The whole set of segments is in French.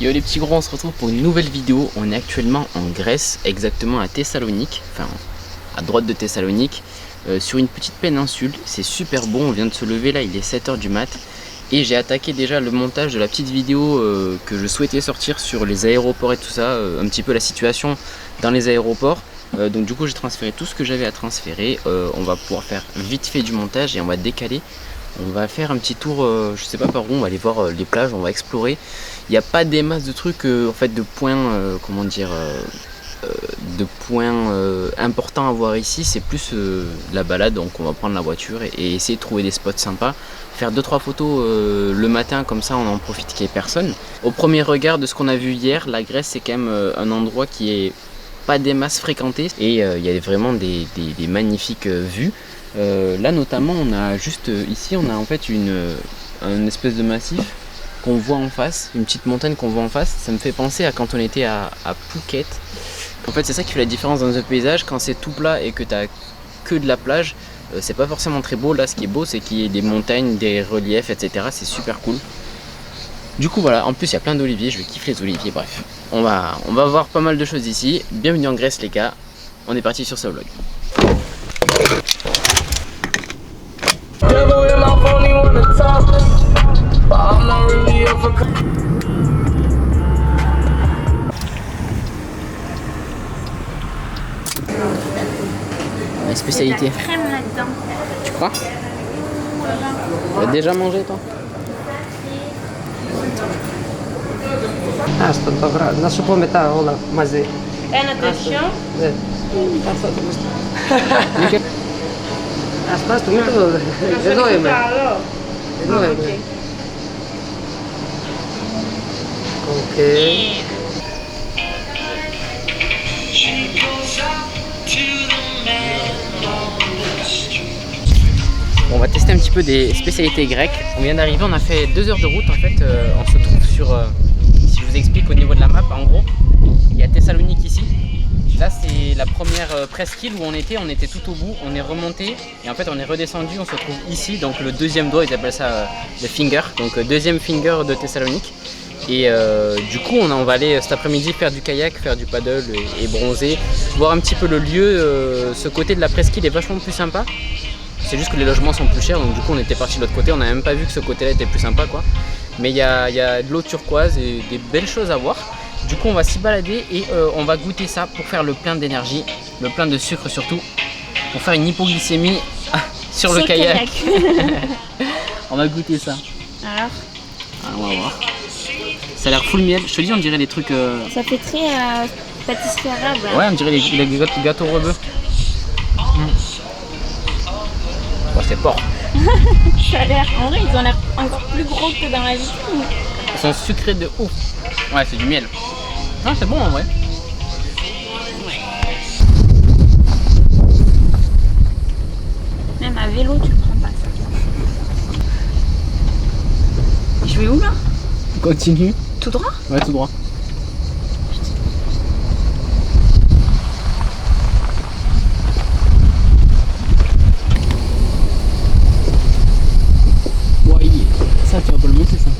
Yo les petits gros, on se retrouve pour une nouvelle vidéo. On est actuellement en Grèce, exactement à Thessalonique, enfin à droite de Thessalonique, sur une petite péninsule. C'est super bon, on vient de se lever là, il est 7 h du mat. Et j'ai attaqué déjà le montage de la petite vidéo que je souhaitais sortir sur les aéroports et tout ça, un petit peu la situation dans les aéroports. Donc du coup j'ai transféré tout ce que j'avais à transférer. On va pouvoir faire vite fait du montage et on va décaler. On va faire un petit tour, je sais pas par où, on va aller voir les plages, on va explorer. Il n'y a pas des masses de trucs, en fait, de points, comment dire, de points importants à voir ici. C'est plus la balade, donc on va prendre la voiture et essayer de trouver des spots sympas. Faire 2-3 photos le matin, comme ça on en profite qu'il n'y ait personne. Au premier regard de ce qu'on a vu hier, la Grèce c'est quand même un endroit qui est pas des masses fréquenté et il y a vraiment des magnifiques vues. Là notamment on a juste ici on a en fait un espèce de massif qu'on voit en face, une petite montagne qu'on voit en face. Ça me fait penser à quand on était à Phuket. En fait c'est ça qui fait la différence dans un paysage. Quand c'est tout plat et que tu as que de la plage, c'est pas forcément très beau. Là ce qui est beau c'est qu'il y ait des montagnes, des reliefs, etc. C'est super cool. Du coup voilà, en plus il y a plein d'oliviers, je vais kiffer les oliviers, bref. On va voir pas mal de choses ici. Bienvenue en Grèce les gars, on est parti sur ce vlog. La spécialité. Il y a de la crème là-dedans. Tu crois? Tu as déjà mangé toi? Asta dobra, na szybko meta Ola mazy. Ένα τέτοιο. Ναι. Asta το μισό. Ας πας το μήτρο, εδώ είμαι. Καλό. Εδώ είμαι. Οκ. On va tester un petit peu des spécialités grecques. On vient d'arriver, on a fait 2 heures de route en fait. On se trouve sur, si je vous explique au niveau de la map, en gros, il y a Thessalonique ici. Là c'est la première presqu'île où on était tout au bout, on est remonté et en fait on est redescendu, on se trouve ici, donc le deuxième doigt, ils appellent ça le finger, donc deuxième finger de Thessalonique. Et du coup on va aller cet après-midi faire du kayak, faire du paddle et bronzer, voir un petit peu le lieu. Ce côté de la presqu'île est vachement plus sympa. C'est juste que les logements sont plus chers, donc du coup on était parti de l'autre côté, on n'a même pas vu que ce côté là était plus sympa quoi. Mais il y a de l'eau turquoise et des belles choses à voir. Du coup on va s'y balader et on va goûter ça pour faire le plein d'énergie, le plein de sucre surtout, pour faire une hypoglycémie sur le kayak. On va goûter ça. Alors, on va voir. Ça a l'air full miel, je te dis on dirait des trucs... ça fait très pâtisserie arabe. Ouais on dirait les gâteaux rebeux. Bon, c'est porc. Ça a l'air, en vrai ils ont l'air encore plus gros que dans la vitrine. Ils sont sucrés de ouf. Ouais c'est du miel. Non c'est bon en vrai. Même à vélo tu le prends pas ça. Je vais où là? Continue. Tout droit? Ouais tout droit. Ça tu vas pas le monter ça.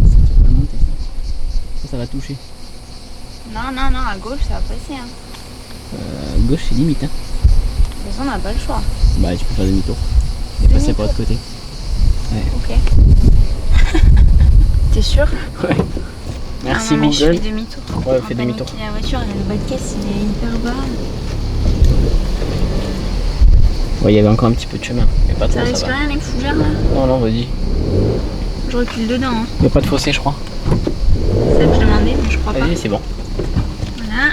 Tu vas pas le monter ça. Ça va toucher. Non, à gauche ça va passer. Hein. À gauche c'est limite hein. De toute façon on n'a pas le choix. Bah tu peux faire demi-tour. Et passer par l'autre côté. Ouais. Ok. T'es sûr? Ouais. Merci non, mais Google. je fais demi-tour. Ouais fais demi-tour. La voiture, le bas de caisse il est hyper bas. Ouais il y avait encore un petit peu de chemin. Mais pas trop Ça ça risque va. rien les fougères là? Non vas-y. Je recule dedans. Hein. Il n'y a pas de fossé je crois. C'est ça que je demandais mais je crois pas. Vas-y c'est bon. Voilà.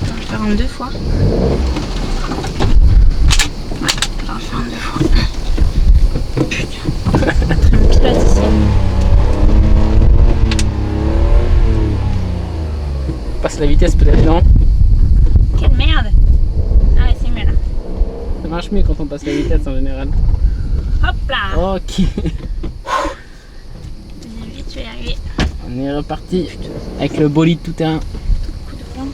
Je vais le faire en 2 fois. Ouais, je vais le faire en 2 fois. Putain. Très mon pilote ici. Passe la vitesse peut-être non? Quelle merde! Ah ouais, c'est mieux là. Ça marche mieux quand on passe la vitesse en général. Hop là! Ok. Vite, je vais y arriver. On est reparti avec le bolide tout terrain. Coup de volant.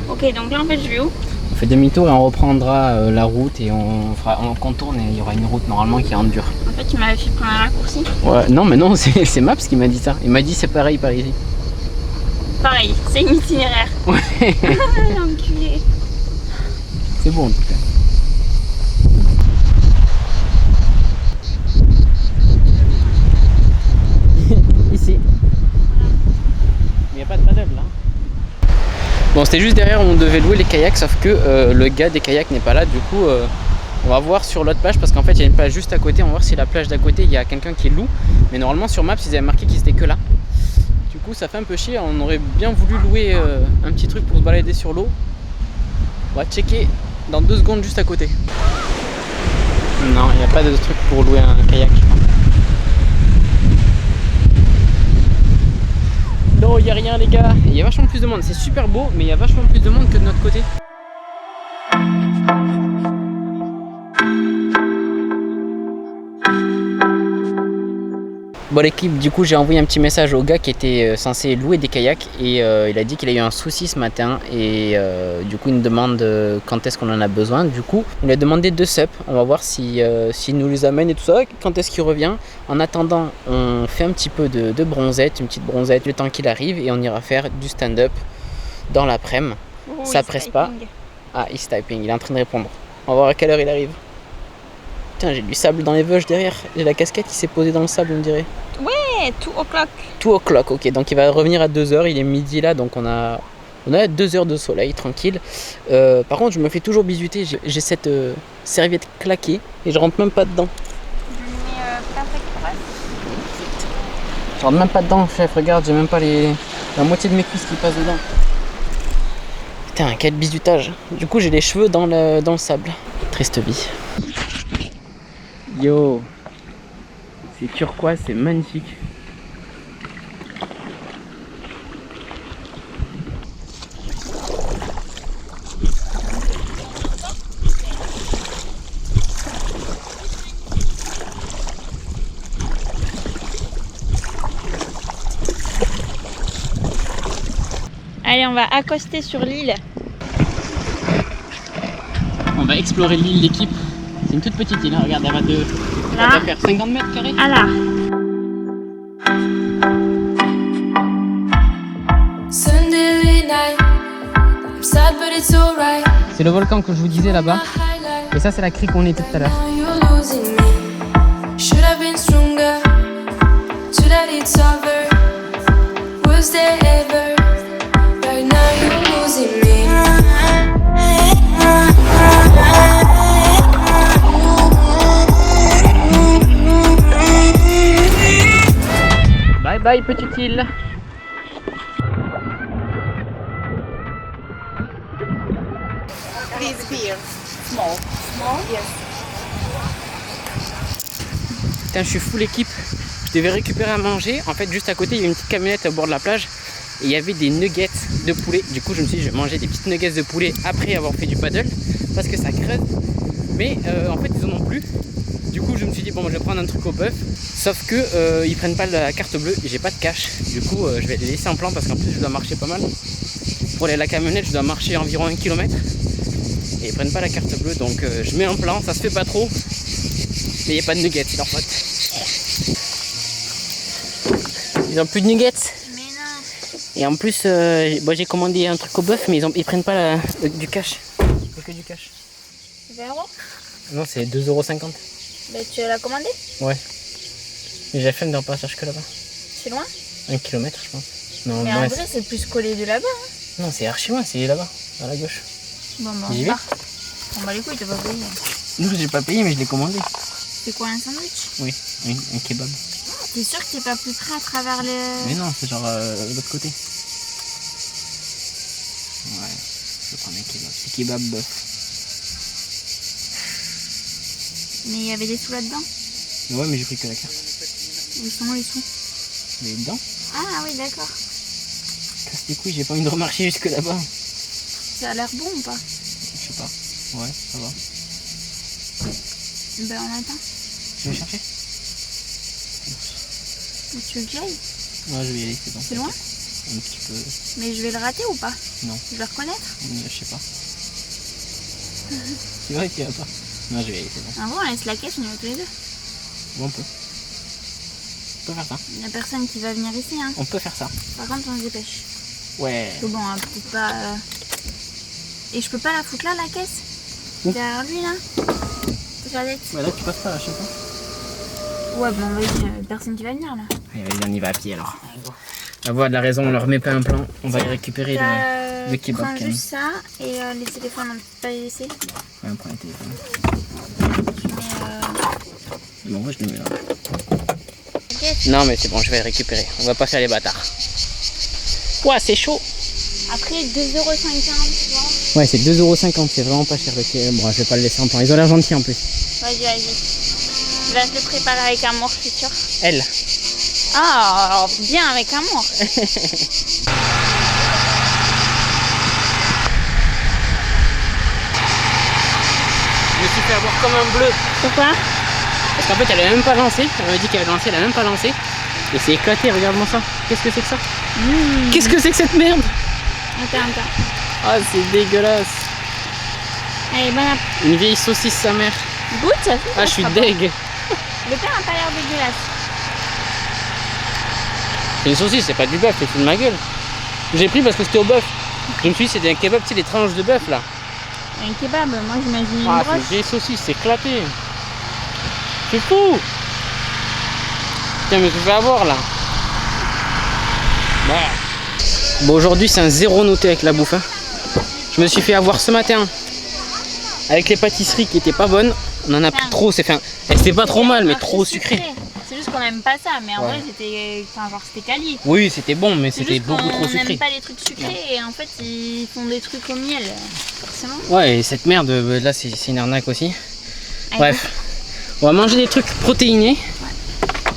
Ok, donc là en fait je vais où? On fait demi-tour et on reprendra la route et on contourne et il y aura une route normalement qui est en dur. Ok. En fait, tu m'avais fait prendre un raccourci. Ouais, non, mais non, c'est Maps qui m'a dit ça. Il m'a dit c'est pareil par ici. Pareil, c'est une itinéraire. Ouais. L'enculé. C'est bon en tout cas. Ici. Il n'y a pas de paddle là. Bon, c'était juste derrière où on devait louer les kayaks, sauf que le gars des kayaks n'est pas là. Du coup, on va voir sur l'autre plage parce qu'en fait, il y a une plage juste à côté. On va voir si la plage d'à côté, il y a quelqu'un qui loue. Mais normalement, sur Maps, ils avaient marqué qu'ils étaient que là. Du coup, ça fait un peu chier. On aurait bien voulu louer un petit truc pour se balader sur l'eau. On va checker dans 2 secondes juste à côté. Non, il n'y a pas de truc pour louer un kayak, je crois. Non, il n'y a rien les gars. Il y a vachement plus de monde. C'est super beau, mais il y a vachement plus de monde que de notre côté. Bon l'équipe, du coup j'ai envoyé un petit message au gars qui était censé louer des kayaks et il a dit qu'il a eu un souci ce matin et du coup il nous demande quand est-ce qu'on en a besoin. Du coup il a demandé 2 sups, on va voir s'il nous les amène et tout ça, quand est-ce qu'il revient. En attendant on fait un petit peu de bronzette, une petite bronzette le temps qu'il arrive et on ira faire du stand-up dans l'après-midi. Ça presse pas. Ah, he's typing, il est en train de répondre. On va voir à quelle heure il arrive. Putain, j'ai du sable dans les veuches derrière. J'ai la casquette qui s'est posée dans le sable, on dirait. Ouais, 2 o'clock. 2 o'clock, ok. Donc il va revenir à 2h. Il est midi là, donc on a 2 heures de soleil, tranquille. Par contre, je me fais toujours bisuter. J'ai cette serviette claquée et je rentre même pas dedans. Je lui mets plein de presse. Je rentre même pas dedans, chef. Regarde, j'ai même pas la moitié de mes cuisses qui passent dedans. Putain, quel bisutage. Du coup, j'ai les cheveux dans le sable. Triste vie. Yo, c'est turquoise, c'est magnifique. Allez, on va accoster sur l'île. On va explorer l'île l'équipe. C'est une toute petite île, hein. Regarde, elle va faire 50 mètres carrés. Ah là. C'est le volcan que je vous disais là-bas. Et ça, c'est la crique où on était tout à l'heure. Bye bye petite île. Please beer. Small. Small? Yes. Putain, je suis full équipe. Je devais récupérer à manger. En fait, juste à côté, il y a une petite camionnette au bord de la plage. Et il y avait des nuggets de poulet. Du coup, je me suis dit, je vais manger des petites nuggets de poulet après avoir fait du paddle. Parce que ça creuse. Mais en fait, ils en ont plus. Du coup, je me suis dit, bon, je vais prendre un truc au bœuf. Sauf que ils prennent pas la carte bleue. Et j'ai pas de cash. Du coup, je vais les laisser en plan parce qu'en plus, je dois marcher pas mal. Pour aller à la camionnette, je dois marcher environ 1 km. Et ils prennent pas la carte bleue. Donc, je mets un plan. Ça se fait pas trop. Mais il n'y a pas de nuggets, c'est leur faute. Ils ont plus de nuggets. Mais non. Et en plus, bon, j'ai commandé un truc au bœuf, mais ils prennent pas du cash. Que du cash. 20 €? Non, c'est 2,50 €. Bah, tu l'as commandé? Ouais. Mais j'ai la flemme de repartir jusque là-bas. C'est loin? 1 km, je pense. Non, Mais moins, en vrai, c'est plus collé de là-bas. Hein. non, c'est archi loin, c'est là-bas, à la gauche. Bon, bah, J'y on vais. part. On va les couilles, t'as pas payé. Non, j'ai pas payé, mais je l'ai commandé. C'est quoi, un sandwich? Oui, un kebab. T'es sûr que t'es pas plus près à travers les... Mais non, c'est genre de l'autre côté. Ouais, je vais prendre un kebab. C'est kebab bœuf. Mais il y avait des sous là-dedans? Ouais, mais j'ai pris que la carte. Ils sont où les sous? Mais dedans, Ah oui, d'accord. casse les couilles, j'ai pas envie de remarcher jusque là-bas. Ça a l'air bon ou pas? Je sais pas. Ouais, ça va. Ben on attend. Tu veux chercher? Tu veux que j'aille? Ouais, je vais y aller, c'est bon. C'est loin? Un petit peu. Mais je vais le rater ou pas? Non. Je vais le reconnaître? Je sais pas. C'est vrai qu'il y a pas. Non, je vais y aller, c'est bon. En vrai, on laisse la caisse, on y va tous les deux. On peut. On peut faire ça. Il n'y a personne qui va venir ici. Hein. On peut faire ça. Par contre, on se dépêche. Ouais. Parce que bon, peut-être pas. Et je peux pas la foutre là, la caisse Où? derrière lui là. Sur la tête. Ouais, là tu passes pas, je sais pas. Ouais, bon, vas-y, personne qui va venir là. Allez, vas-y, on y va à pied alors. La voix de la raison, on leur met pas un plan. On va y récupérer le kebab. Prends juste ça et les téléphones, on peut pas les laisser. Ouais, on prend les téléphones. Tu mets. Bon, moi je les mets là. T'inquiète. Non, mais c'est bon, je vais les récupérer. On va pas faire les bâtards. Ouah, c'est chaud. Après 2,50 €, tu vois. Ouais, c'est 2,50 €, c'est vraiment pas cher le kebab. Bon, je vais pas le laisser en plan. Ils ont l'air gentils en plus. Vas-y, vas-y. Je vais te le préparer avec amour, je suis sûre. Elle. Ah, alors, bien avec amour. Je me suis fait avoir comme un bleu. Pourquoi? Parce qu'en fait, elle avait même pas lancé. Elle m'a dit qu'elle avait lancé, elle a même pas lancé. Et c'est éclaté, regarde-moi ça. Qu'est-ce que c'est que ça? Qu'est-ce que c'est que cette merde? Attends. Ah, c'est dégueulasse. Allez, bon appétit. Une vieille saucisse, sa mère. Goûte, ça fait. Ah, je suis deg. Le pain a pas l'air dégueulasse. C'est une saucisse, c'est pas du bœuf, c'est de ma gueule. J'ai pris parce que c'était au bœuf. Je me suis dit, c'était un kebab, tu sais, les tranches de bœuf là. Un kebab, moi j'imagine une Ah, broche. c'est une vieille saucisse, c'est éclaté. C'est fou. Putain, mais je vais avoir là. Bah. Bon, aujourd'hui, c'est un 0 noté avec la bouffe. Hein. Je me suis fait avoir ce matin avec les pâtisseries qui étaient pas bonnes. On en a pris trop, c'était pas trop mal, mais trop sucré. C'est juste qu'on aime pas ça, mais en Ouais. vrai c'était quali. Oui, c'était bon, mais C'est c'était juste beaucoup trop qu'on sucré. n'aime pas les trucs sucrés et en fait ils font des trucs au miel, forcément. Ouais, et cette merde, là, c'est une arnaque aussi. Allez, Bref, on va manger des trucs protéinés.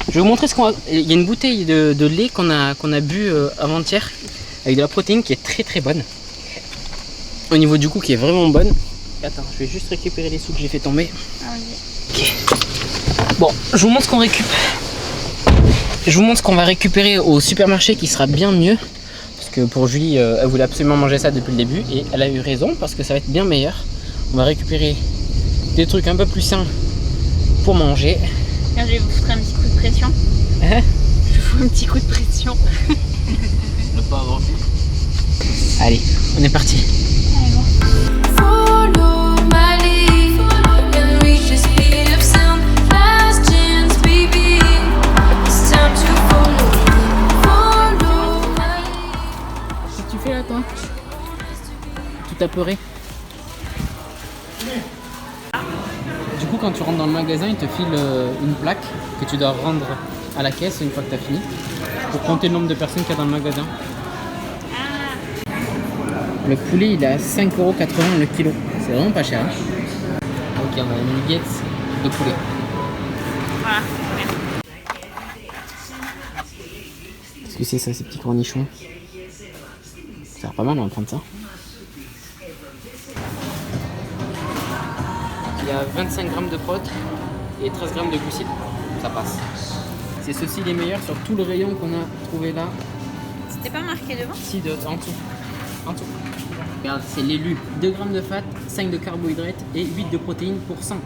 Je vais vous montrer ce qu'on va... Il y a une bouteille de lait qu'on a bu avant-hier avec de la protéine qui est très très bonne. Au niveau du goût qui est vraiment bonne. Attends, je vais juste récupérer les sous que j'ai fait tomber. vas-y. Ok. Bon, je vous montre ce qu'on récupère. Je vous montre ce qu'on va récupérer au supermarché qui sera bien mieux. Parce que pour Julie, elle voulait absolument manger ça depuis le début. Et elle a eu raison parce que ça va être bien meilleur. On va récupérer des trucs un peu plus sains pour manger. Tiens, je vais vous foutre un petit coup de pression. Hein? Je vous fous un petit coup de pression. Le pauvre. Allez, on est parti. Allez, bon. Follow my lead and reach the speed of sound. Last chance, baby. It's time to follow my lead. Qu'est-ce que tu fais là, toi? Tout apeuré. Du coup, quand tu rentres dans le magasin, ils te filent une plaque que tu dois rendre à la caisse une fois que tu as fini pour compter le nombre de personnes qu'il y a dans le magasin. Le poulet, il est à 5,80 € le kilo. C'est vraiment pas cher. Hein. Ok, on a une nuggets de poulet. Voilà. Qu'est-ce que c'est ça, ces petits cornichons? Ça a l'air pas mal, on va prendre ça. Il y a 25 grammes de protes et 13 grammes de glucides. Ça passe. C'est ceci les meilleurs sur tout le rayon qu'on a trouvé là. C'était pas marqué devant? Si, en dessous. En dessous. Regarde, c'est l'élu. 2 grammes de fat, 5 de carbohydrates et 8 de protéines pour 100.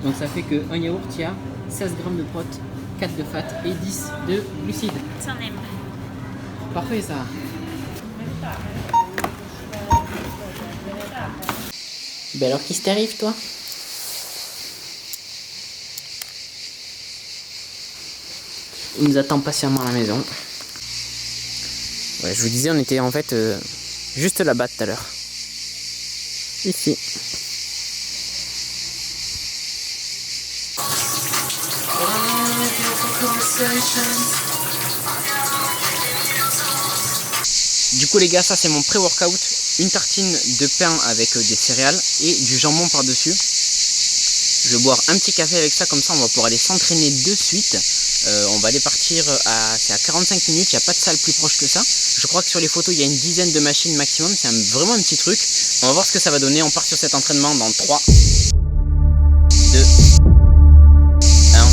Donc ça fait qu'un yaourt, il y a 16 grammes de protes, 4 de fat et 10 de glucides. Ça en aime. Parfait ça. Ben alors, qu'est-ce qui t'arrive toi? Il nous attend patiemment à la maison. Ouais, je vous disais, on était en fait juste là-bas tout à l'heure. Ici. Du coup les gars, ça c'est mon pré-workout. Une tartine de pain avec des céréales et du jambon par-dessus. Je vais boire un petit café avec ça, comme ça on va pouvoir aller s'entraîner de suite. On va aller partir c'est à 45 minutes, il n'y a pas de salle plus proche que ça. Je crois que sur les photos il y a une dizaine de machines maximum, c'est vraiment un petit truc. On va voir ce que ça va donner, on part sur cet entraînement dans 3, 2, 1.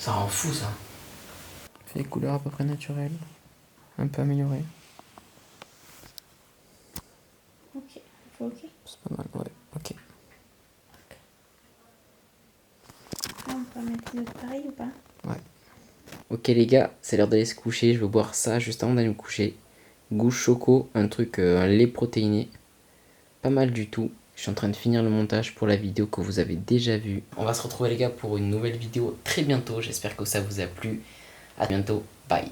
Ça rend fou ça. Fait des couleurs à peu près naturelles. Un peu améliorées. Ok, ok. C'est pas mal, ouais, ok. Là, on peut mettre une autre pareil ou pas? Ouais. Ok les gars, c'est l'heure d'aller se coucher. Je vais boire ça juste avant d'aller me coucher. Goût choco, un truc, un lait protéiné. Pas mal du tout. Je suis en train de finir le montage pour la vidéo que vous avez déjà vue. On va se retrouver les gars pour une nouvelle vidéo très bientôt. J'espère que ça vous a plu. À bientôt. Bye.